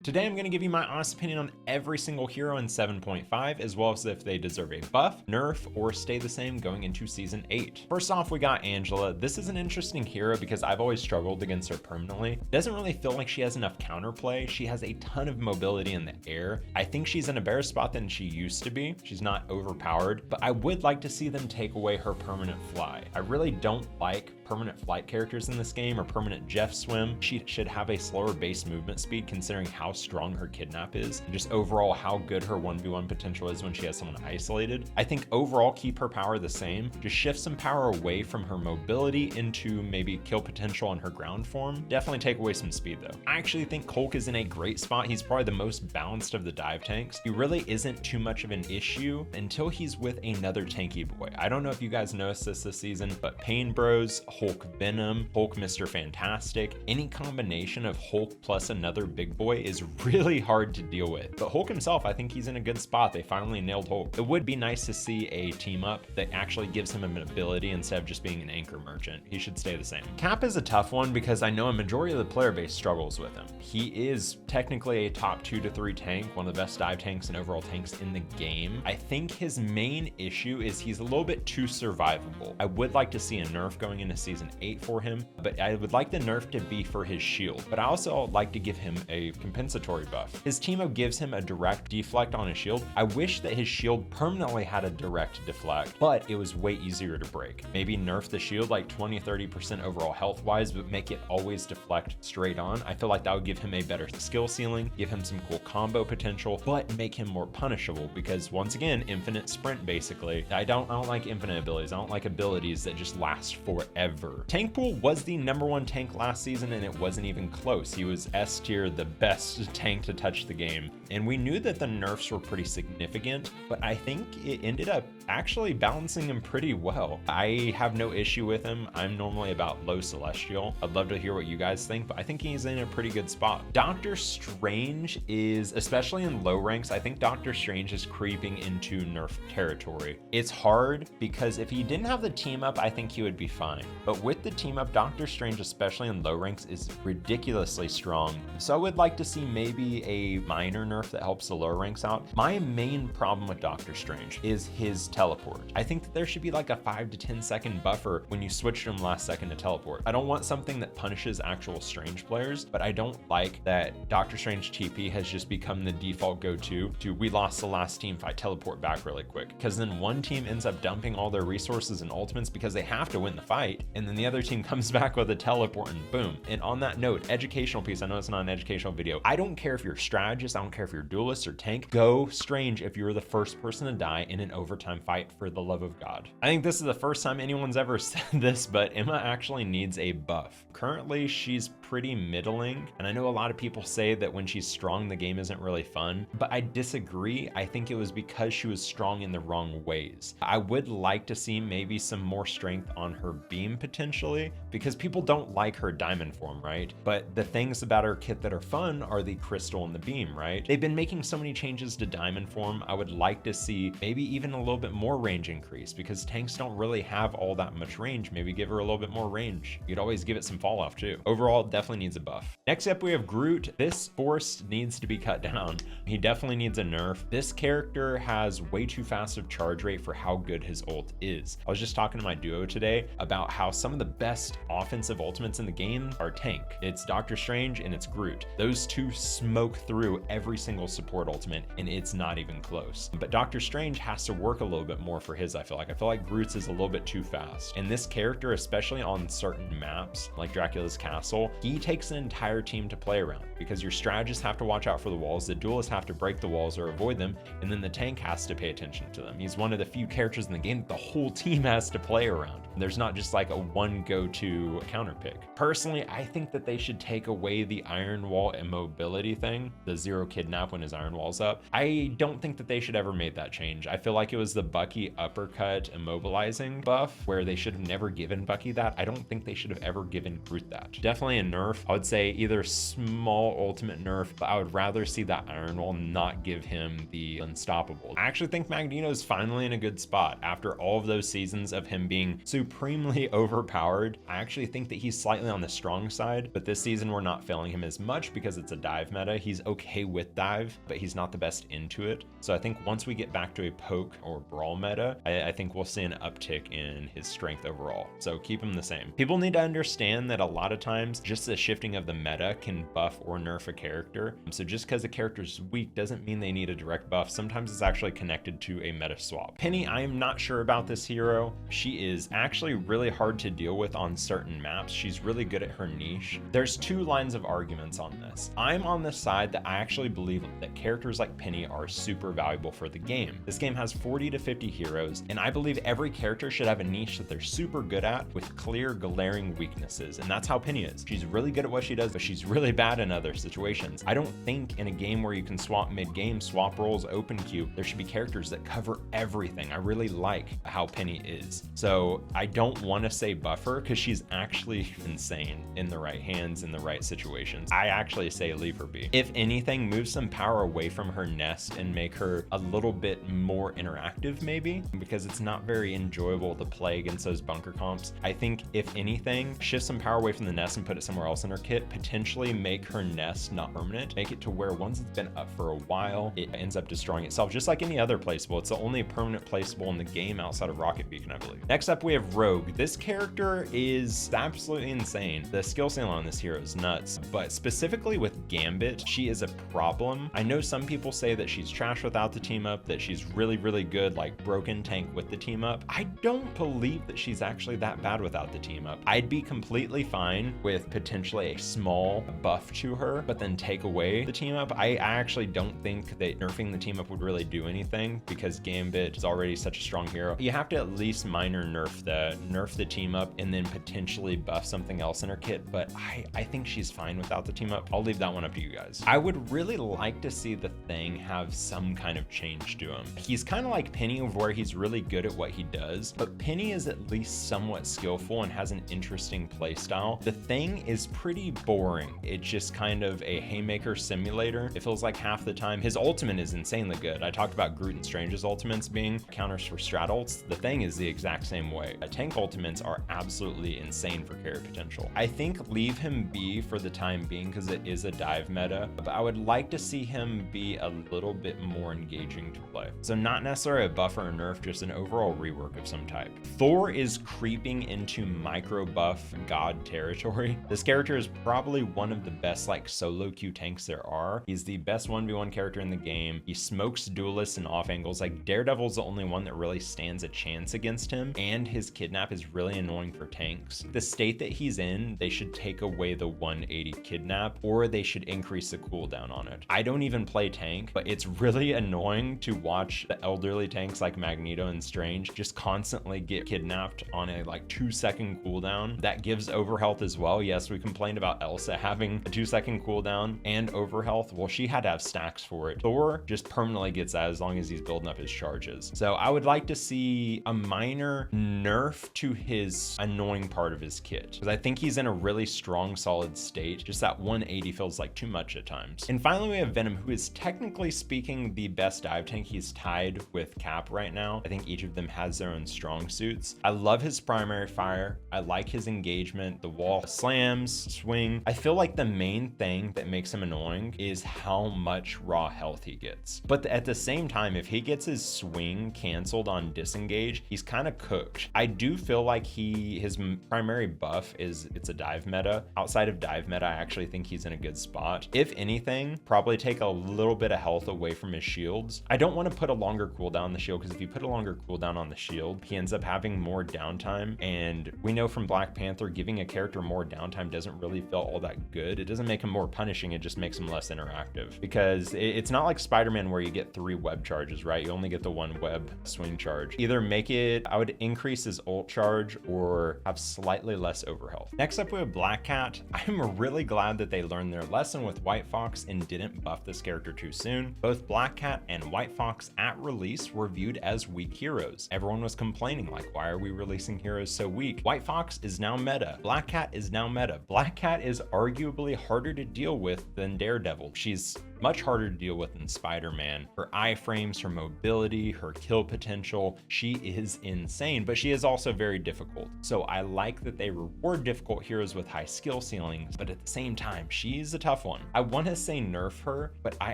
Today I'm going to give you my honest opinion on every single hero in 7.5, as well as if they deserve a buff, nerf, or stay the same going into Season 8. First off, we got Angela. This is an interesting hero because I've always struggled against her permanently. Doesn't really feel like she has enough counterplay. She has a ton of mobility in the air. I think she's in a better spot than she used to be. She's not overpowered, but I would like to see them take away her permanent fly. I really don't like permanent flight characters in this game or permanent Jeff swim. She should have a slower base movement speed considering how strong her kidnap is and just overall how good her 1v1 potential is when she has someone isolated. I think overall keep her power the same, just shift some power away from her mobility into maybe kill potential on her ground form. Definitely take away some speed though. I actually think Colk is in a great spot. He's probably the most balanced of the dive tanks. He really isn't too much of an issue until he's with another tanky boy. I don't know if you guys noticed this season, but Pain Bros, Hulk Venom, Hulk Mr. Fantastic, any combination of Hulk plus another big boy is really hard to deal with. But Hulk himself, I think he's in a good spot. They finally nailed Hulk. It would be nice to see a team up that actually gives him an ability instead of just being an anchor merchant. He should stay the same. Cap is a tough one because I know a majority of the player base struggles with him. He is technically a top 2 to 3 tank, one of the best dive tanks and overall tanks in the game. I think his main issue is he's a little bit too survivable. I would like to see a nerf going into Season 8 for him, but I would like the nerf to be for his shield. But I also like to give him a compensatory buff. His team up gives him a direct deflect on his shield. I wish that his shield permanently had a direct deflect, but it was way easier to break. Maybe nerf the shield like 20-30% overall health wise, but make it always deflect straight on. I feel like that would give him a better skill ceiling, give him some cool combo potential, but make him more punishable because once again, infinite sprint basically. I don't like infinite abilities. I don't like abilities that just last forever. Tankpool was the #1 tank last season and it wasn't even close. He was S tier, the best tank to touch the game. And we knew that the nerfs were pretty significant, but I think it ended up actually balancing him pretty well. I have no issue with him. I'm normally about low celestial. I'd love to hear what you guys think, but I think he's in a pretty good spot. Doctor Strange is, especially in low ranks, I think Doctor Strange is creeping into nerf territory. It's hard because if he didn't have the team up, I think he would be fine. But with the team up, Doctor Strange, especially in low ranks, is ridiculously strong. So I would like to see maybe a minor nerf that helps the lower ranks out. My main problem with Doctor Strange is his teleport. I think that there should be like a 5 to 10 second buffer when you switch to him last second to teleport. I don't want something that punishes actual Strange players, but I don't like that Doctor Strange TP has just become the default go-to to we lost the last team fight, teleport back really quick. Because then one team ends up dumping all their resources and ultimates because they have to win the fight, and then the other team comes back with a teleport and boom. And on that note, educational piece, I know it's not an educational video. I don't care if you're a strategist, I don't care if you're a duelist or tank, go Strange if you're the first person to die in an overtime fight, for the love of God. I think this is the first time anyone's ever said this, but Emma actually needs a buff. Currently, she's pretty middling, and I know a lot of people say that when she's strong, the game isn't really fun, but I disagree. I think it was because she was strong in the wrong ways. I would like to see maybe some more strength on her beam potentially, because people don't like her diamond form, right? But the things about her kit that are fun are the crystal and the beam, right? They've been making so many changes to diamond form. I would like to see maybe even a little bit more range increase because tanks don't really have all that much range. Maybe give her a little bit more range. You'd always give it some fall off too. Overall, definitely needs a buff. Next up, we have Groot. This force needs to be cut down. He definitely needs a nerf. This character has way too fast of charge rate for how good his ult is. I was just talking to my duo today about how some of the best offensive ultimates in the game are tank. It's Doctor Strange and it's Groot. Those two smoke through every single support ultimate and it's not even close. But Doctor Strange has to work a little bit more for his, I feel like Groot's is a little bit too fast. And this character, especially on certain maps like Dracula's Castle, he takes an entire team to play around because your strategists have to watch out for the walls, the duelists have to break the walls or avoid them, and then the tank has to pay attention to them. He's one of the few characters in the game that the whole team has to play around. There's not just like a one go-to counter pick. Personally, I think that they should take away the iron wall immobility thing, the 0 kidnap when his iron wall's up. I don't think that they should ever made that change. I feel like it was the Bucky uppercut immobilizing buff where they should have never given Bucky that. I don't think they should have ever given Groot that. Definitely a nerf. I would say either small ultimate nerf, but I would rather see that iron wall not give him the unstoppable. I actually think Magneto's finally in a good spot after all of those seasons of him being super supremely overpowered. I actually think that he's slightly on the strong side, but this season we're not failing him as much because it's a dive meta. He's okay with dive, but he's not the best into it. So I think once we get back to a poke or brawl meta, I think we'll see an uptick in his strength overall. So keep him the same. People need to understand that a lot of times just the shifting of the meta can buff or nerf a character. So just because a character is weak doesn't mean they need a direct buff. Sometimes it's actually connected to a meta swap. Penny, I am not sure about this hero. She is actually really hard to deal with on certain maps. She's really good at her niche. There's two lines of arguments on this. I'm on the side that I actually believe that characters like Penny are super valuable for the game. This game has 40 to 50 heroes, and I believe every character should have a niche that they're super good at with clear, glaring weaknesses, and that's how Penny is. She's really good at what she does, but she's really bad in other situations. I don't think in a game where you can swap mid-game, swap roles, open queue, there should be characters that cover everything. I really like how Penny is. So I don't want to say buffer because she's actually insane in the right hands, in the right situations. I actually say leave her be. If anything, move some power away from her nest and make her a little bit more interactive maybe, because it's not very enjoyable to play against those bunker comps. I think if anything, shift some power away from the nest and put it somewhere else in her kit, potentially make her nest not permanent, make it to where once it's been up for a while, it ends up destroying itself, just like any other placeable. It's the only permanent placeable in the game outside of Rocket Beacon, I believe. Next up, we have Rogue. This character is absolutely insane. The skill ceiling on this hero is nuts, but specifically with Gambit, she is a problem. I know some people say that she's trash without the team up, that she's really, really good, like broken tank with the team up. I don't believe that she's actually that bad without the team up. I'd be completely fine with potentially a small buff to her, but then take away the team up. I actually don't think that nerfing the team up would really do anything because Gambit is already such a strong hero. You have to at least minor nerf the team up and then potentially buff something else in her kit, but I think she's fine without the team up. I'll leave that one up to you guys. I would really like to see the Thing have some kind of change to him. He's kind of like Penny, where he's really good at what he does, but Penny is at least somewhat skillful and has an interesting play style. The Thing is pretty boring. It's just kind of a haymaker simulator. It feels like half the time. His ultimate is insanely good. I talked about Groot and Strange's ultimates being counters for strat ults. The Thing is the exact same way. Tank ultimates are absolutely insane for carry potential. I think leave him be for the time being because it is a dive meta, but I would like to see him be a little bit more engaging to play. So not necessarily a buffer or nerf, just an overall rework of some type. Thor is creeping into micro buff god territory. This character is probably one of the best like solo queue tanks there are. He's the best 1v1 character in the game. He smokes duelists and off angles. Like Daredevil's the only one that really stands a chance against him, and his kidnap is really annoying for tanks. The state that he's in, they should take away the 180 kidnap, or they should increase the cooldown on it. I don't even play tank, but it's really annoying to watch the elderly tanks like Magneto and Strange just constantly get kidnapped on a like 2-second cooldown. That gives overhealth as well. Yes, we complained about Elsa having a 2-second cooldown and overhealth. Well, she had to have stacks for it. Thor just permanently gets that as long as he's building up his charges. So I would like to see a minor nerf to his annoying part of his kit, because I think he's in a really strong, solid state. Just that 180 feels like too much at times. And finally, we have Venom, who is technically speaking the best dive tank. He's tied with Cap right now. I think each of them has their own strong suits. I love his primary fire. I like his engagement, the wall slams, swing. I feel like the main thing that makes him annoying is how much raw health he gets. But at the same time, if he gets his swing canceled on disengage, he's kind of cooked. I do feel like his primary buff is it's a dive meta. Outside of dive meta, I actually think he's in a good spot. If anything, probably take a little bit of health away from his shields. I don't want to put a longer cooldown on the shield, because if you put a longer cooldown on the shield, he ends up having more downtime. And we know from Black Panther, giving a character more downtime doesn't really feel all that good. It doesn't make him more punishing, it just makes him less interactive. Because it's not like Spider-Man where you get 3 web charges, right? You only get the 1 web swing charge. Either make it, I would increase his ult charge or have slightly less overhealth. Next up, we have Black Cat. I'm really glad that they learned their lesson with White Fox and didn't buff this character too soon. Both Black Cat and White Fox at release were viewed as weak heroes. Everyone was complaining like, why are we releasing heroes so weak? White Fox is now meta. Black Cat is now meta. Black Cat is arguably harder to deal with than Daredevil. She's much harder to deal with than Spider-Man. Her iframes, her mobility, her kill potential, she is insane, but she is also very difficult. So I like that they reward difficult heroes with high skill ceilings, but at the same time, she's a tough one. I want to say nerf her, but I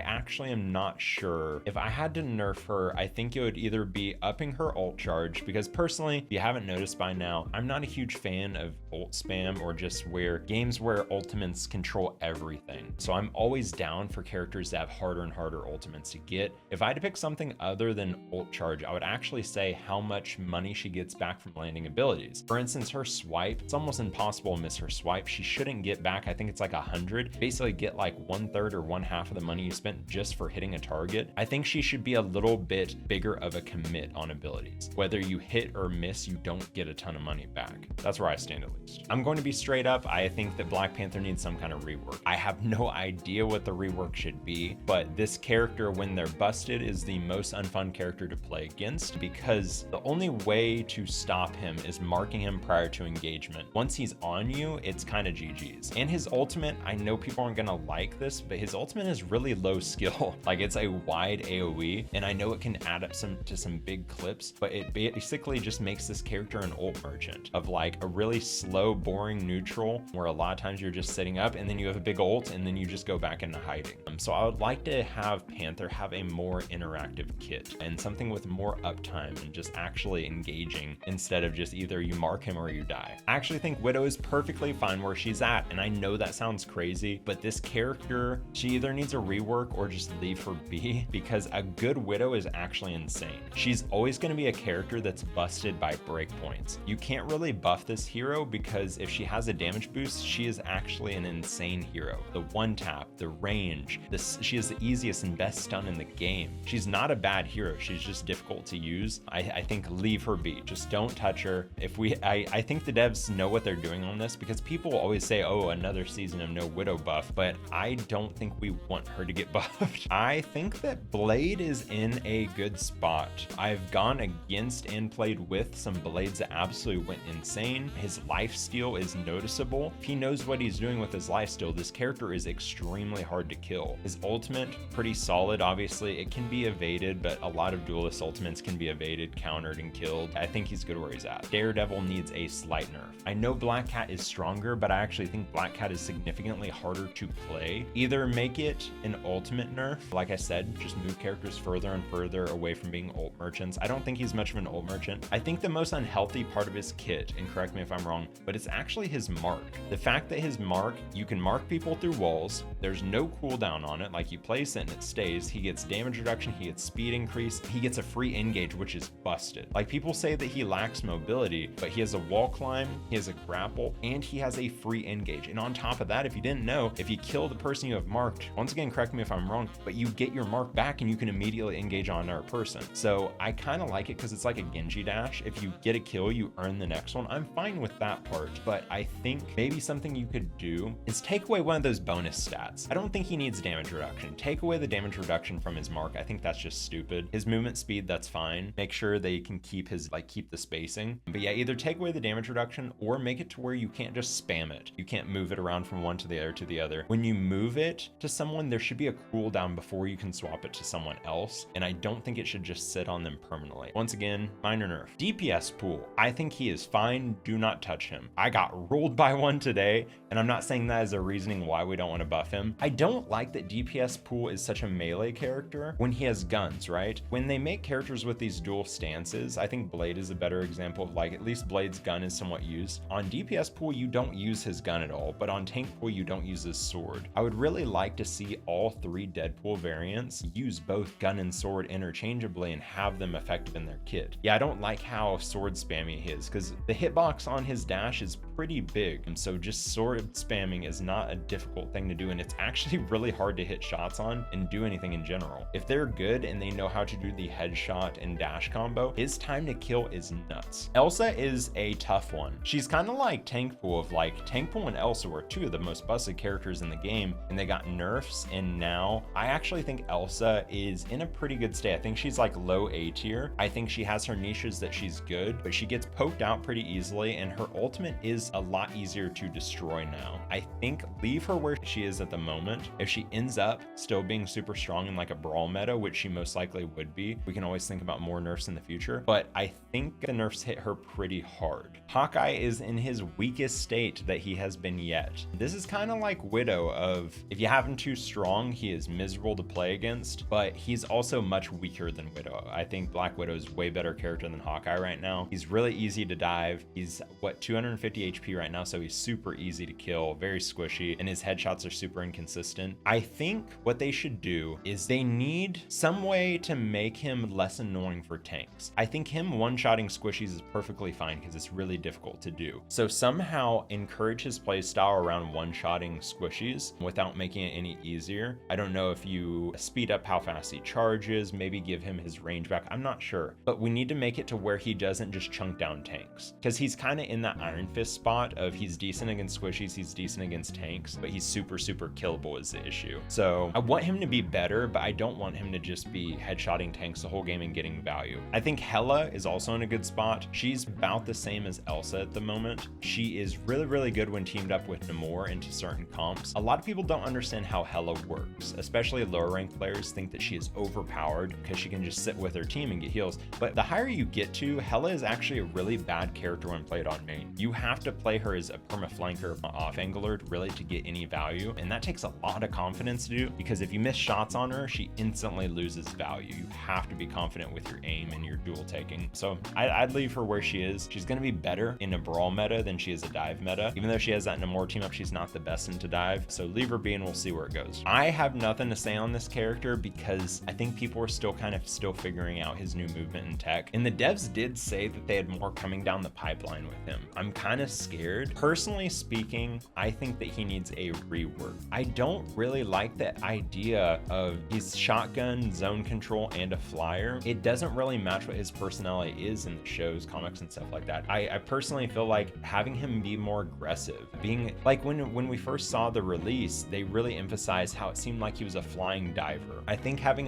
actually am not sure. If I had to nerf her, I think it would either be upping her ult charge, because personally, if you haven't noticed by now, I'm not a huge fan of ult spam or just where games where ultimates control everything. So I'm always down for characters that have harder and harder ultimates to get. If I had to pick something other than ult charge, I would actually say how much money she gets back from landing abilities. For instance, her swipe, it's almost impossible to miss her swipe. She shouldn't get back, I think it's like 100, basically get like 1/3 or 1/2 of the money you spent just for hitting a target. I think she should be a little bit bigger of a commit on abilities. Whether you hit or miss, you don't get a ton of money back. That's where I stand at least. I'm going to be straight up. I think that Black Panther needs some kind of rework. I have no idea what the rework should be, but this character, when they're busted, is the most unfun character to play against, because the only way to stop him is marking him prior to engagement. Once he's on you, it's kind of GG's. And his ultimate, I know people aren't gonna like this, but his ultimate is really low skill. Like, it's a wide AoE, and I know it can add up to some big clips, but it basically just makes this character an ult merchant of like a really slow, boring neutral, where a lot of times you're just sitting up and then you have a big ult and then you just go back into hiding. So I would like to have Panther have a more interactive kit and something with more uptime and just actually engaging, instead of just either you mark him or you die. I actually think Widow is perfectly fine where she's at, and I know that sounds crazy, but this character, she either needs a rework or just leave her be, because a good Widow is actually insane. She's always going to be a character that's busted by breakpoints. You can't really buff this hero, because if she has a damage boost, she is actually an insane hero. The one tap, the range, she is the easiest and best stun in the game. She's not a bad hero, she's just difficult to use. I think leave her be, just don't touch her. I think the devs know what they're doing on this, because people always say, oh, another season of no Widow buff, but I don't think we want her to get buffed. I think that Blade is in a good spot. I've gone against and played with some Blades that absolutely went insane. His lifesteal is noticeable. If he knows what he's doing with his lifesteal, this character is extremely hard to kill. His ultimate, pretty solid. Obviously, it can be evaded, but a lot of Duelist ultimates can be evaded, countered, and killed. I think he's good where he's at. Daredevil needs a slight nerf. I know Black Cat is stronger, but I actually think Black Cat is significantly harder to play. Either make it an ultimate nerf, like I said, just move characters further and further away from being ult merchants. I don't think he's much of an ult merchant. I think the most unhealthy part of his kit, and correct me if I'm wrong, but it's actually his mark. The fact that his mark, you can mark people through walls, there's no cooldown on it, like you place it and it stays. He gets damage reduction, he gets speed increase, he gets a free engage, which is busted. Like, people say that he lacks mobility, but he has a wall climb, he has a grapple, and he has a free engage. And on top of that, if you didn't know, if you kill the person you have marked, once again, correct me if I'm wrong, but you get your mark back and you can immediately engage on another person. So I kind of like it because it's like a Genji dash. If you get a kill, you earn the next one. I'm fine with that part, but I think maybe something you could do is take away one of those bonus stats. I don't think he needs damage reduction. Take away the damage reduction from his mark. I think that's just stupid. His movement speed, that's fine. Make sure they can keep the spacing. But yeah, either take away the damage reduction or make it to where you can't just spam it. You can't move it around from one to the other to the other. When you move it to someone, there should be a cooldown before you can swap it to someone else. And I don't think it should just sit on them permanently. Once again, minor nerf. DPS pool. I think he is fine. Do not touch him. I got ruled by one today, and I'm not saying that as a reasoning why we don't want to buff him. I don't like that DPS pool is such a melee character when he has guns, right? When they make characters with these dual stances, I think Blade is a better example of, like, at least Blade's gun is somewhat used. On DPS pool, you don't use his gun at all, but on tank pool, you don't use his sword. I would really like to see all three Deadpool variants use both gun and sword interchangeably and have them effective in their kit. Yeah, I don't like how sword spammy he is, because the hitbox on his dash is pretty big, and so just sword spamming is not a difficult thing to do, and it's actually really hard to hit shots on and do anything in general. If they're good and they know how to do the headshot and dash combo, his time to kill is nuts. Elsa is a tough one. She's kind of like Tankpool, of like Tankpool and Elsa were two of the most busted characters in the game, and they got nerfs, and now I actually think Elsa is in a pretty good state. I think she's like low A tier. I think she has her niches that she's good, but she gets poked out pretty easily, and her ultimate is a lot easier to destroy now. I think leave her where she is at the moment. If she ends ends up still being super strong in like a brawl meta, which she most likely would be. We can always think about more nerfs in the future, but I think the nerfs hit her pretty hard. Hawkeye is in his weakest state that he has been yet. This is kind of like Widow of, if you have him too strong, he is miserable to play against, but he's also much weaker than Widow. I think Black Widow is way better character than Hawkeye right now. He's really easy to dive. He's what, 250 HP right now, so he's super easy to kill, very squishy, and his headshots are super inconsistent. I think what they should do is they need some way to make him less annoying for tanks. I think him one-shotting squishies is perfectly fine because it's really difficult to do. So somehow encourage his playstyle around one-shotting squishies without making it any easier. I don't know if you speed up how fast he charges, maybe give him his range back, I'm not sure. But we need to make it to where he doesn't just chunk down tanks, because he's kind of in that Iron Fist spot of he's decent against squishies, he's decent against tanks, but he's super killable is the issue. So I want him to be better, but I don't want him to just be headshotting tanks the whole game and getting value. I think Hela is also in a good spot. She's about the same as Elsa at the moment. She is really good when teamed up with Namor into certain comps. A lot of people don't understand how Hela works, especially lower ranked players think that she is overpowered because she can just sit with her team and get heals. But the higher you get to, Hela is actually a really bad character when played on main. You have to play her as a perma-flanker off-angler really to get any value, and that takes a lot of confidence to do, because if you miss shots on her, she instantly loses value. You have to be confident with your aim and your duel taking. So I'd leave her where she is. She's going to be better in a brawl meta than she is a dive meta. Even though she has that Namor team up, she's not the best into dive. So leave her be and we'll see where it goes. I have nothing to say on this character because I think people are still figuring out his new movement and tech. And the devs did say that they had more coming down the pipeline with him. I'm kind of scared. Personally speaking, I think that he needs a rework. I don't really like the idea of his shotgun, zone control, and a flyer. It doesn't really match what his personality is in the shows, comics, and stuff like that. I personally feel like having him be more aggressive, being like when we first saw the release, they really emphasized how it seemed like he was a flying diver. I think having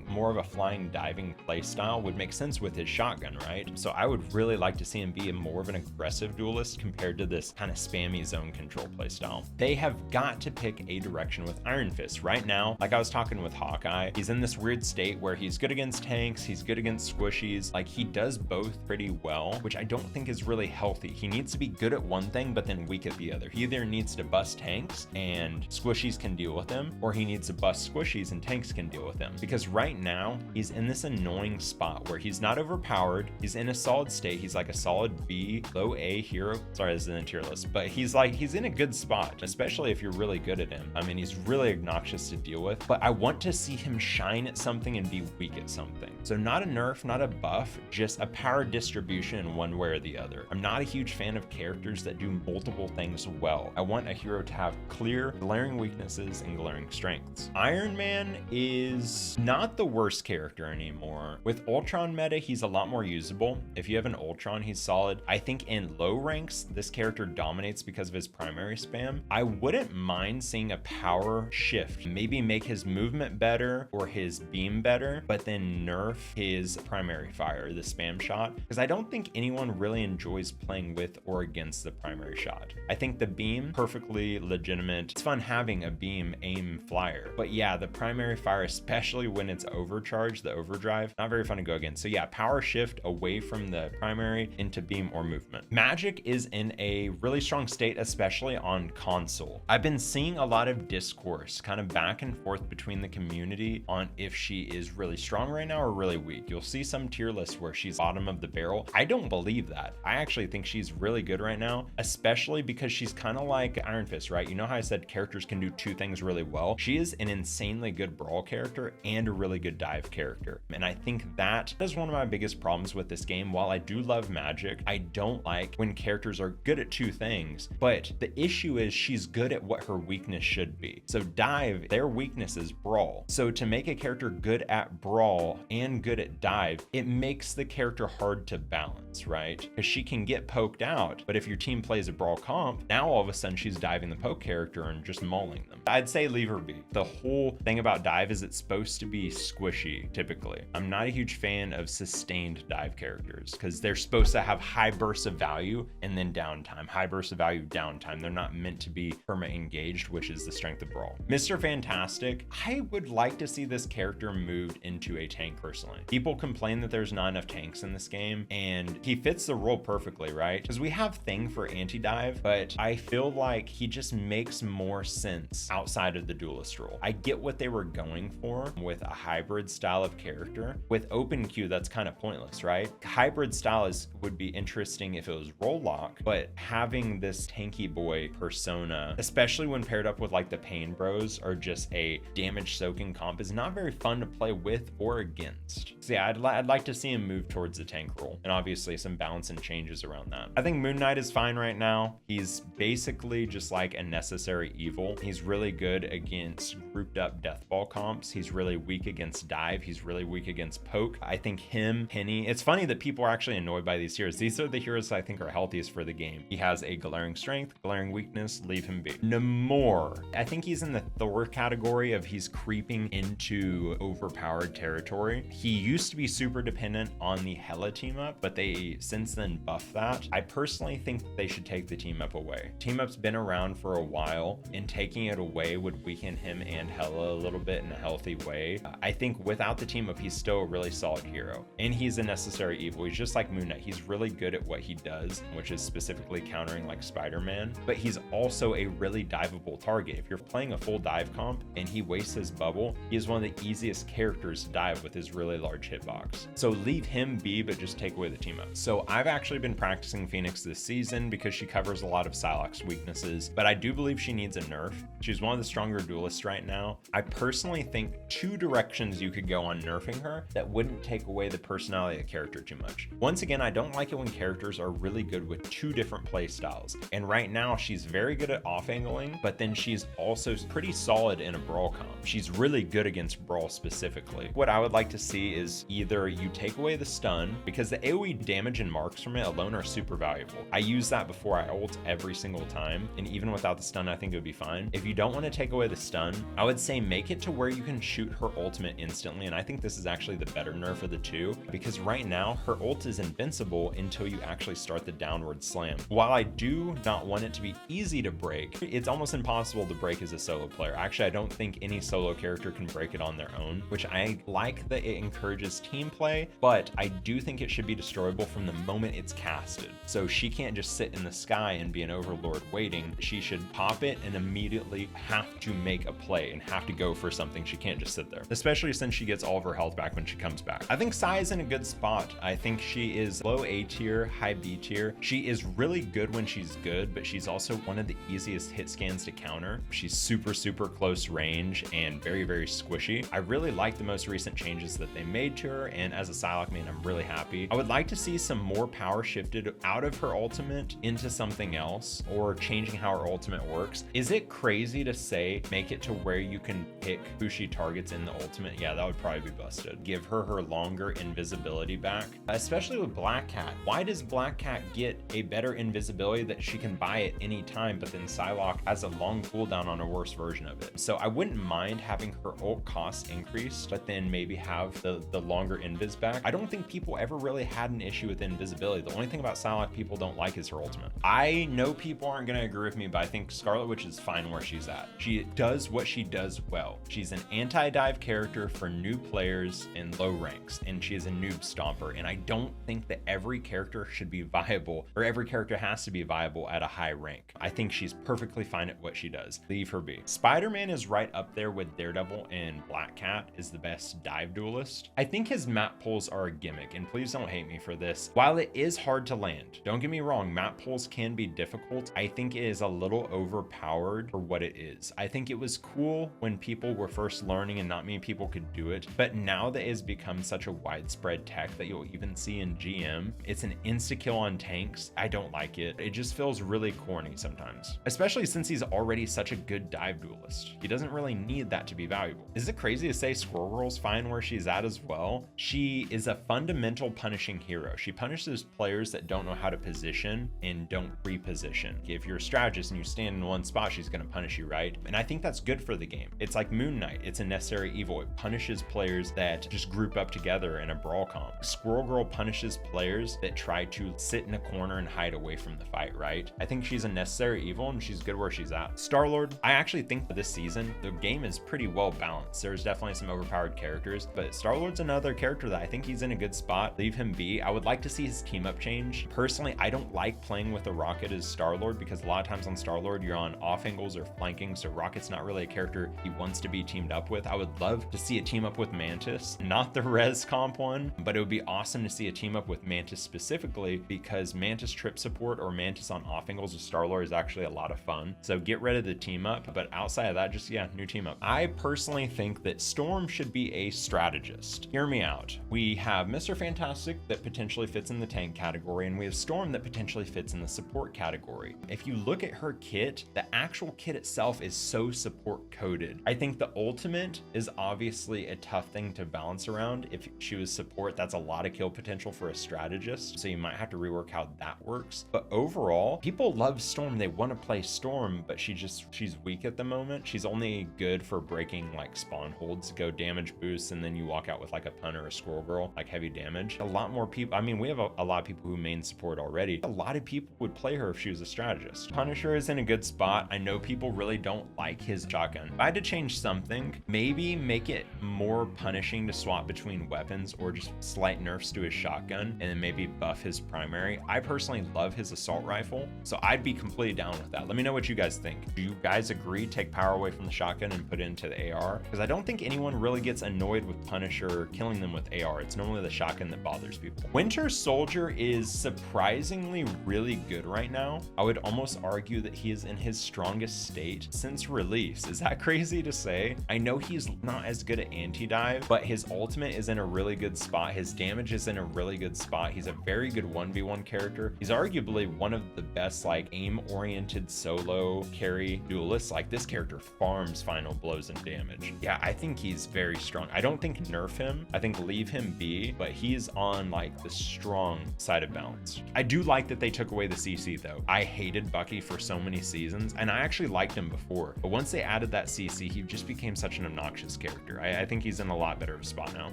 more of a flying diving play style would make sense with his shotgun, right? So I would really like to see him be more of an aggressive duelist compared to this kind of spammy zone control play style. They have got to pick a direction with Iron Fist. Right now, like I was talking with Hawkeye, he's in this weird state where he's good against tanks, he's good against squishies, like he does both pretty well, which I don't think is really healthy. He needs to be good at one thing but then weak at the other. He either needs to bust tanks and squishies can deal with him, or he needs to bust squishies and tanks can deal with him. Because right now he's in this annoying spot where he's not overpowered, he's in a solid state, he's like a solid B, low A hero. Sorry, this is in the tier list, but he's in a good spot, especially if you're really good at him. I mean, he's really obnoxious to deal with, but I want to see him shine at something and be weak at something. So not a nerf, not a buff, just a power distribution in one way or the other. I'm not a huge fan of characters that do multiple things well. I want a hero to have clear, glaring weaknesses and glaring strengths. Iron Man is not the worst character anymore. With Ultron meta, he's a lot more usable. If you have an Ultron, he's solid. I think in low ranks, this character dominates because of his primary spam. I wouldn't mind seeing a power shift, maybe make his movement better or his beam better, but then nerf his primary fire, the spam shot, because I don't think anyone really enjoys playing with or against the primary shot. I think the beam, perfectly legitimate. It's fun having a beam aim flyer, but yeah, the primary fire, especially when it's overcharged, the overdrive, not very fun to go against. So yeah, power shift away from the primary into beam or movement. Magic is in a really strong state, especially on console. I've been seeing a lot of discourse kind of back and forth between the community on if she is really strong right now or really weak. You'll see some tier lists where she's bottom of the barrel. I don't believe that. I actually think she's really good right now, especially because she's kind of like Iron Fist, right? You know how I said characters can do two things really well? She is an insanely good brawl character and a really good dive character. And I think that is one of my biggest problems with this game. While I do love Magic, I don't like when characters are good at two things, but the issue is she's good at what her weakness should be. So dive, their weakness is brawl. So to make a character good at brawl and good at dive, it makes the character hard to balance, right? Because she can get poked out, but if your team plays a brawl comp, now all of a sudden she's diving the poke character and just mauling them. I'd say leave her be. The whole thing about dive is it's supposed to be squishy, typically. I'm not a huge fan of sustained dive characters because they're supposed to have high bursts of value and then downtime, high bursts of value, downtime. They're not meant to be perma engaged, which is the strength of brawl. Mr. Mr. Fantastic, I would like to see this character moved into a tank personally. People complain that there's not enough tanks in this game, and he fits the role perfectly, right? Because we have Thing for anti-dive, but I feel like he just makes more sense outside of the duelist role. I get what they were going for with a hybrid style of character. With open queue, that's kind of pointless, right? Hybrid style would be interesting if it was role lock, but having this tanky boy persona, especially when paired up with like the Pain Bros or just a damage soaking comp, is not very fun to play with or against. So yeah, I'd like to see him move towards the tank role, and obviously some balance and changes around that. I think Moon Knight is fine right now. He's basically just like a necessary evil. He's really good against grouped up deathball comps. He's really weak against dive. He's really weak against poke. I think him, Penny, it's funny that people are actually annoyed by these heroes. These are the heroes I think are healthiest for the game. He has a glaring strength, glaring weakness, leave him be. Namor, I think he's in the Thor category of he's creeping into overpowered territory. He used to be super dependent on the Hela team up, but they since then buffed that. I personally think they should take the team up away. Team up's been around for a while, and taking it away would weaken him and Hela a little bit in a healthy way. I think without the team up, he's still a really solid hero, and he's a necessary evil. He's just like Moon Knight. He's really good at what he does, which is specifically countering like Spider-Man, but he's also a really diveable target. If you're playing a full dive comp and he wastes his bubble, he is one of the easiest characters to dive with his really large hitbox. So leave him be, but just take away the team up. So I've actually been practicing Phoenix this season because she covers a lot of Psylocke's weaknesses, but I do believe she needs a nerf. She's one of the stronger duelists right now. I personally think two directions you could go on nerfing her that wouldn't take away the personality of the character too much. Once again, I don't like it when characters are really good with two different play styles. And right now she's very good at off angling, but then she's also pretty solid in a brawl comp. She's really good against brawl specifically. What I would like to see is either you take away the stun, because the AoE damage and marks from it alone are super valuable. I use that before I ult every single time, and even without the stun, I think it would be fine. If you don't want to take away the stun, I would say make it to where you can shoot her ultimate instantly, and I think this is actually the better nerf of the two, because right now her ult is invincible until you actually start the downward slam. While I do not want it to be easy to break, it's almost impossible to break as a solo player. Actually, I don't think any solo character can break it on their own, which I like that it encourages team play, but I do think it should be destroyable from the moment it's casted. So she can't just sit in the sky and be an overlord waiting. She should pop it and immediately have to make a play and have to go for something. She can't just sit there, especially since she gets all of her health back when she comes back. I think Sai is in a good spot. I think she is low A tier, high B tier. She is really good when she's good, but she's also one of the easiest hit scans to counter. She's super close range and very squishy. I really like the most recent changes that they made to her, and as a Psylocke main, I'm really happy. I would like to see some more power shifted out of her ultimate into something else, or changing how her ultimate works. Is it crazy to say make it to where you can pick who she targets in the ultimate? Yeah, that would probably be busted. Give her longer invisibility back, especially with Black Cat. Why does Black Cat get a better invisibility that she can buy at any time, but then Psylocke has a long cooldown on a worse version of it? So I wouldn't mind having her ult cost increased, but then maybe have the longer invis back. I don't think people ever really had an issue with invisibility. The only thing about Psylocke people don't like is her ultimate. I know people aren't going to agree with me, but I think Scarlet Witch is fine where she's at. She does what she does well. She's an anti-dive character for new players in low ranks, and she is a noob stomper, and I don't think that every character should be viable, or every character has to be viable at a high rank. I think she's perfectly fine at what she does. Leave her be. Spider-Man is right up there with Daredevil, and Black Cat is the best dive duelist. I think his map pulls are a gimmick, and please don't hate me for this. While it is hard to land, don't get me wrong, map pulls can be difficult. I think it is a little overpowered for what it is. I think it was cool when people were first learning and not many people could do it, but now that it's become such a widespread tech that you'll even see in GM, it's an insta-kill on tanks. I don't like it. It just feels really corny sometimes, especially since he's already such a good dive duelist. He doesn't really need that to be valuable. Is it crazy to say Squirrel Girl's fine where she's at as well? She is a fundamental punishing hero. She punishes players that don't know how to position and don't reposition. If you're a strategist and you stand in one spot, she's going to punish you, right? And I think that's good for the game. It's like Moon Knight. It's a necessary evil. It punishes players that just group up together in a brawl comp. Squirrel Girl punishes players that try to sit in a corner and hide away from the fight, right? I think she's a necessary evil and she's good where she's at. Star-Lord, I actually think the this season, the game is pretty well balanced. There's definitely some overpowered characters, but Star-Lord's another character that I think he's in a good spot. Leave him be. I would like to see his team up change. Personally, I don't like playing with a Rocket as Star-Lord because a lot of times on Star-Lord, you're on off angles or flanking, so Rocket's not really a character he wants to be teamed up with. I would love to see a team up with Mantis, not the res comp one, but it would be awesome to see a team up with Mantis specifically because Mantis trip support or Mantis on off angles with Star-Lord is actually a lot of fun. So get rid of the team up, but outside of that, just new team up. I personally think that Storm should be a strategist. Hear me out. We have Mr. Fantastic that potentially fits in the tank category, and we have Storm that potentially fits in the support category. If you look at her kit, the actual kit itself is so support coded. I think the ultimate is obviously a tough thing to balance around. If she was support, that's a lot of kill potential for a strategist, so you might have to rework how that works. But overall, people love Storm. They want to play Storm, but she's weak at the moment. She's only good for breaking like spawn holds, go damage boosts, and then you walk out with like a pun or a squirrel girl, like heavy damage. A lot more people, I mean, we have a lot of people who main support already. A lot of people would play her if she was a strategist. Punisher is in a good spot. I know people really don't like his shotgun. If I had to change something, maybe make it more punishing to swap between weapons or just slight nerfs to his shotgun and then maybe buff his primary. I personally love his assault rifle, so I'd be completely down with that. Let me know what you guys think. Do you guys agree take power away from the shotgun and put it into the AR? Because I don't think anyone really gets annoyed with Punisher killing them with AR. It's normally the shotgun that bothers people. Winter Soldier is surprisingly really good right now. I would almost argue that he is in his strongest state since release. Is that crazy to say? I know he's not as good at anti-dive, but his ultimate is in a really good spot. His damage is in a really good spot. He's a very good 1v1 character. He's arguably one of the best like aim-oriented solo carry duelists. Like this character farms final blows and damage. Yeah, I think he's very strong. I don't think nerf him. I think leave him be, but he's on like the strong side of balance. I do like that they took away the CC though. I hated Bucky for so many seasons and I actually liked him before, but once they added that CC, he just became such an obnoxious character. I think he's in a lot better spot now.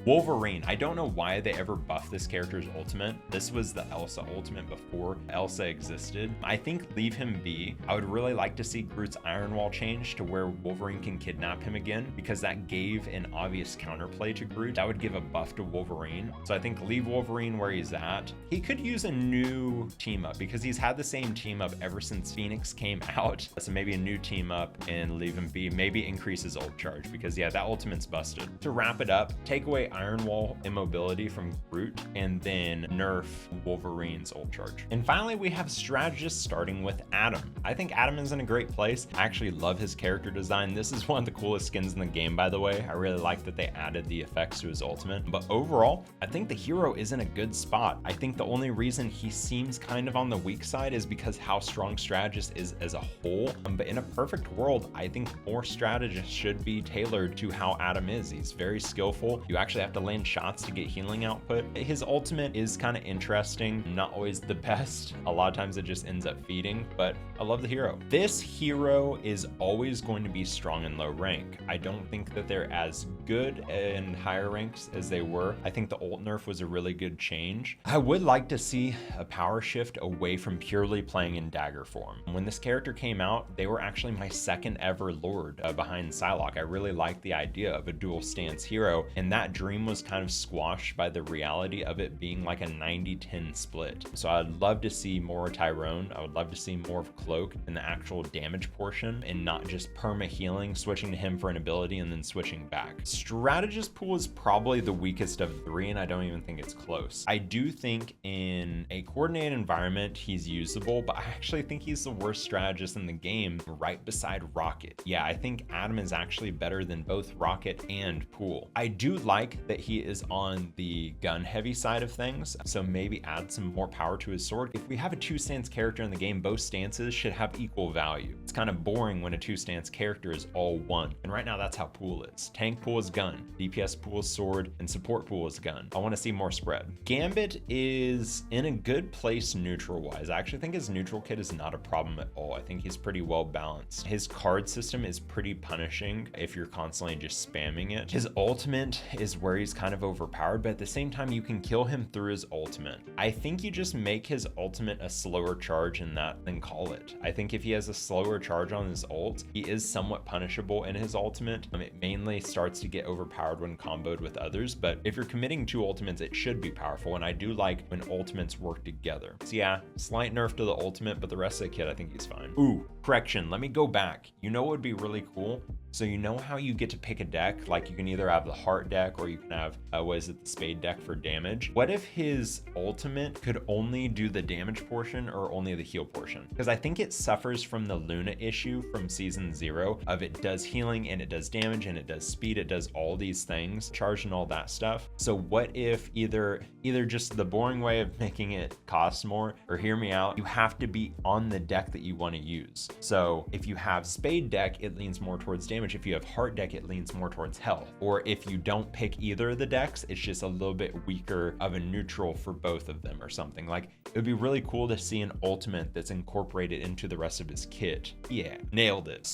Wolverine, I don't know why they ever buffed this character's ultimate. This was the Elsa ultimate before Elsa existed. I think leave him be. I would really like to see Groot's Iron Wall change to where Wolverine can kidnap him again because that gave an obvious counterplay to Groot. That would give a buff to Wolverine. So I think leave Wolverine where he's at. He could use a new team up because he's had the same team up ever since Phoenix came out. So maybe a new team up and leave him be. Maybe increase his ult charge because yeah, that ultimate's busted. To wrap it up, take away Iron Wall immobility from Groot and then nerf Wolverine's ult charge. And finally, we have Strategist starting with Adam. I think Adam is in a great place. I actually love his character design. This is one of the coolest skins in the game, by the way. I really like that they added the effects to his ultimate. But overall, I think the hero is in a good spot. I think the only reason he seems kind of on the weak side is because how strong Strategist is as a whole. But in a perfect world, I think more Strategists should be tailored to how Adam is. He's very skillful. You actually have to land shots to get healing output. His ultimate is kind of interesting, not always the best. A lot of times it just ends up feeding, but I love the hero. This hero is always going to be strong in low rank. I don't think that they're as good in higher ranks as they were. I think the ult nerf was a really good change. I would like to see a power shift away from purely playing in dagger form. When this character came out, they were actually my second ever Lord behind Psylocke. I really liked the idea of a dual stance hero, and that dream was kind of squashed by the reality of it being like a 90-10 split. So I'd love to see more Tyrone. I would love to see more of Cloak in the actual damage portion and not just perma healing, switching to him for an ability and then switching back. Strategist pool is probably the weakest of three, and I don't even think it's close. I do think in a coordinated environment, he's usable, but I actually think he's the worst strategist in the game right beside Rocket. Yeah, I think Adam is actually better than both Rocket and Pool. I do like that he is on the gun heavy side of things, so maybe add some more power to his sword. If we have a two stance character in the game, both stances should have equal value. It's kind of boring when a two stance character is all one, and right now that's how Pool is. Tank Pool is gun, DPS Pool is sword, and support Pool is gun. I want to see more spread. Gambit is in a good place neutral wise. I actually think his neutral kit is not a problem at all. I think he's pretty well balanced. His card system is pretty punishing if you're constantly just spamming it. His ultimate is where he's kind of overpowered, but at the same time you can kill him through his ultimate. I think you just make his ultimate a slower charge in that, then call it. I think if he has a slower charge on his ult, He is somewhat punishable in his ultimate. It mainly starts to get overpowered when comboed with others, but if you're committing 2 ultimates, it should be powerful, and I do like when ultimates work together. So yeah, slight nerf to the ultimate, but the rest of the kit, I think he's fine. Ooh, correction, let me go back. You know what would be really cool? So you know how you get to pick a deck? Like you can either have the heart deck or you can have, what is it, the spade deck for damage. What if his ultimate could only do the damage portion or only the heal portion? Because I think it suffers from the Luna issue from season 0 of it does healing and it does damage and it does speed, it does all these things, charge and all that stuff. So what if either just the boring way of making it cost more, or hear me out, you have to be on the deck that you want to use. So if you have spade deck, it leans more towards damage. If you have heart deck, it leans more towards health. Or if you don't pick either of the decks, it's just a little bit weaker of a neutral for both of them or something. Like it would be really cool to see an ultimate that's incorporated into the rest of his kit. Yeah, nailed it.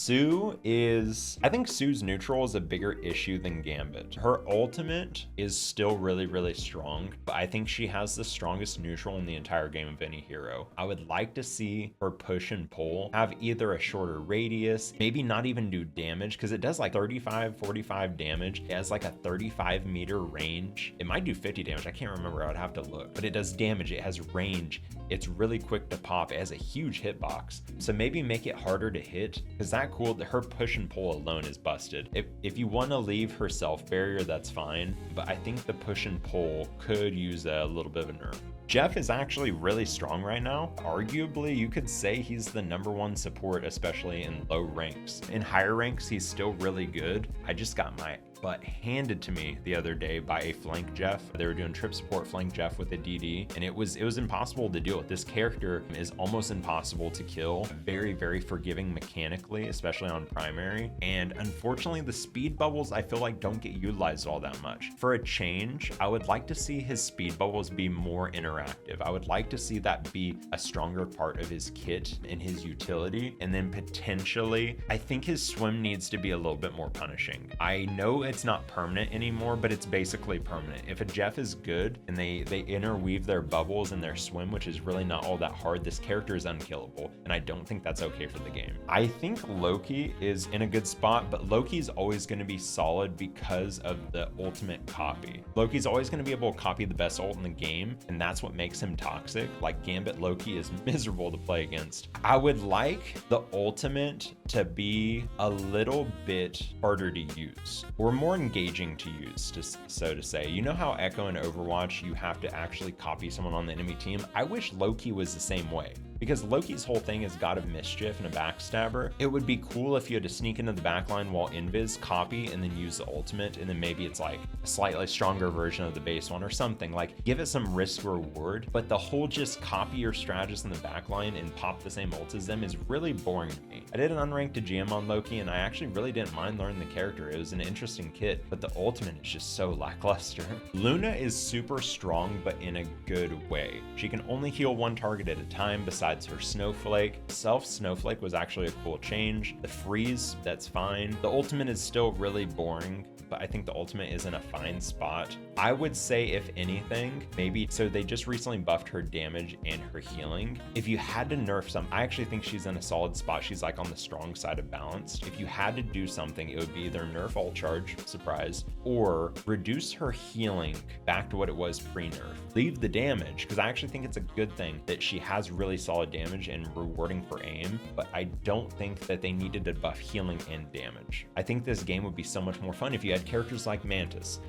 I think Sue's neutral is a bigger issue than Gambit. Her ultimate is still really, really strong, but I think she has the strongest neutral in the entire game of any hero. I would like to see her push and pull have either a shorter radius, maybe not even do damage, because it does like 35, 45 damage. It has like a 35-meter range. It might do 50 damage. I can't remember. I would have to look. But it does damage. It has range. It's really quick to pop. It has a huge hitbox. So maybe make it harder to hit. Is that cool? Her push and pull alone is busted. If you want to leave her self barrier, that's fine. But I think the push and pull could use a little bit of a nerf. Jeff is actually really strong right now. Arguably, you could say he's the #1 support, especially in low ranks. In higher ranks, he's still really good. I just got my butt handed to me the other day by a flank Jeff. They were doing trip support flank Jeff with a DD, and it was impossible to deal with. This character is almost impossible to kill. Very, very forgiving mechanically, especially on primary. And unfortunately, the speed bubbles I feel like don't get utilized all that much. For a change, I would like to see his speed bubbles be more interactive. I would like to see that be a stronger part of his kit and his utility. And then potentially, I think his swim needs to be a little bit more punishing. I know it's not permanent anymore, but it's basically permanent. If a Jeff is good and they interweave their bubbles and their swim, which is really not all that hard, this character is unkillable, and I don't think that's okay for the game. I think Loki is in a good spot, but Loki's always going to be solid because of the ultimate copy. Loki's always going to be able to copy the best ult in the game, and that's what makes him toxic. Like Gambit Loki is miserable to play against. I would like the ultimate to be a little bit harder to use, or more engaging to use, so to say. You know how Echo in Overwatch, you have to actually copy someone on the enemy team? I wish Loki was the same way. Because Loki's whole thing is God of Mischief and a backstabber. It would be cool if you had to sneak into the backline while invis, copy, and then use the ultimate, and then maybe it's like a slightly stronger version of the base one or something. Like, give it some risk reward, but the whole just copy your strategist in the backline and pop the same ult as them is really boring to me. I did an unranked to GM on Loki, and I actually really didn't mind learning the character. It was an interesting kit, but the ultimate is just so lackluster. Luna is super strong, but in a good way. She can only heal one target at a time besides her Snowflake. Snowflake was actually a cool change. The freeze, that's fine. The ultimate is still really boring, but I think the ultimate is in a fine spot. I would say, if anything, maybe, so they just recently buffed her damage and her healing. If you had to nerf some, I actually think she's in a solid spot. She's like on the strong side of balanced. If you had to do something, it would be either nerf ult charge, surprise, or reduce her healing back to what it was pre-nerf. Leave the damage, because I actually think it's a good thing that she has really solid damage and rewarding for aim, but I don't think that they needed to buff healing and damage. I think this game would be so much more fun if you had characters like Mantis,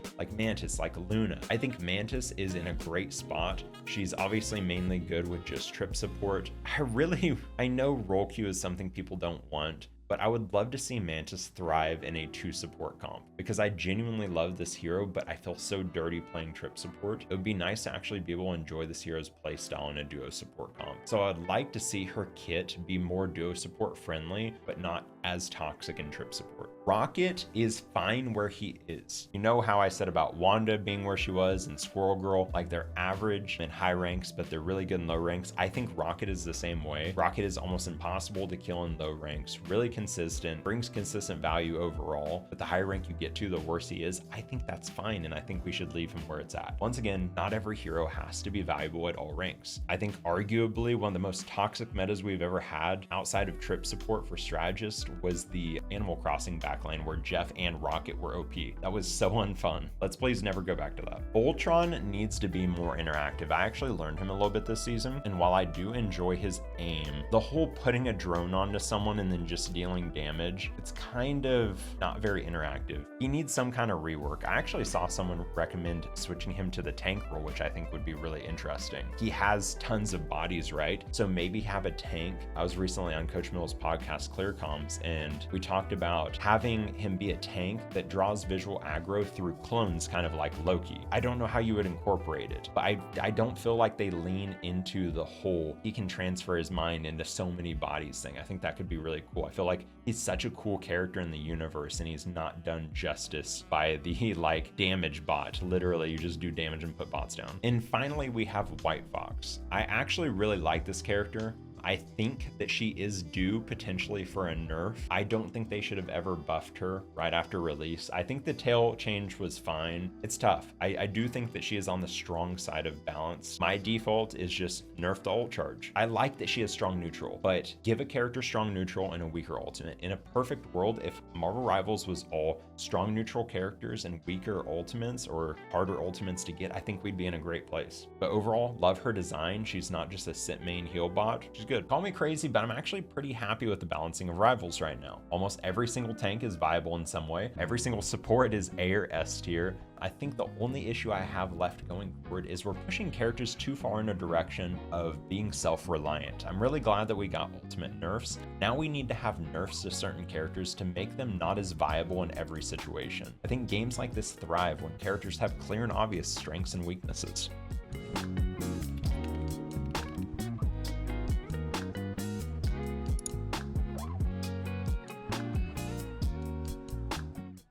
like Luna. I think Mantis is in a great spot. She's obviously mainly good with just trip support. I know role queue is something people don't want, but I would love to see Mantis thrive in a 2 support comp, because I genuinely love this hero, but I feel so dirty playing trip support. It would be nice to actually be able to enjoy this hero's playstyle in a duo support comp. So I'd like to see her kit be more duo support friendly, but not as toxic in trip support. Rocket is fine where he is. You know how I said about Wanda being where she was and Squirrel Girl, like they're average in high ranks, but they're really good in low ranks. I think Rocket is the same way. Rocket is almost impossible to kill in low ranks, really consistent, brings consistent value overall, but the higher rank you get to, the worse he is. I think that's fine, and I think we should leave him where it's at. Once again, not every hero has to be valuable at all ranks. I think arguably one of the most toxic metas we've ever had outside of trip support for Strategist was the Animal Crossing backline where Jeff and Rocket were OP. That was so unfun. Let's please never go back to that. Ultron needs to be more interactive. I actually learned him a little bit this season, and while I do enjoy his aim, the whole putting a drone onto someone and then just dealing damage, it's kind of not very interactive. He needs some kind of rework. I actually saw someone recommend switching him to the tank role, which I think would be really interesting. He has tons of bodies, right? So maybe have a tank. I was recently on Coach Mill's podcast, Clear Comms, and we talked about having him be a tank that draws visual aggro through clones, kind of like Loki. I don't know how you would incorporate it, but I don't feel like they lean into the whole he can transfer his mind into so many bodies thing. I think that could be really cool. I feel like he's such a cool character in the universe, and he's not done justice by the like damage bot. Literally, you just do damage and put bots down. And finally, we have White Fox. I actually really like this character. I think that she is due potentially for a nerf. I don't think they should have ever buffed her right after release. I think the tail change was fine. It's tough. I do think that she is on the strong side of balance. My default is just nerf the ult charge. I like that she has strong neutral, but give a character strong neutral and a weaker ultimate. In a perfect world, if Marvel Rivals was all strong neutral characters and weaker ultimates or harder ultimates to get, I think we'd be in a great place. But overall, love her design. She's not just a sit main heal bot. She's good. Call me crazy, but I'm actually pretty happy with the balancing of Rivals right now. Almost every single tank is viable in some way. Every single support is A or S tier. I think the only issue I have left going forward is we're pushing characters too far in a direction of being self-reliant. I'm really glad that we got ultimate nerfs. Now we need to have nerfs to certain characters to make them not as viable in every situation. I think games like this thrive when characters have clear and obvious strengths and weaknesses.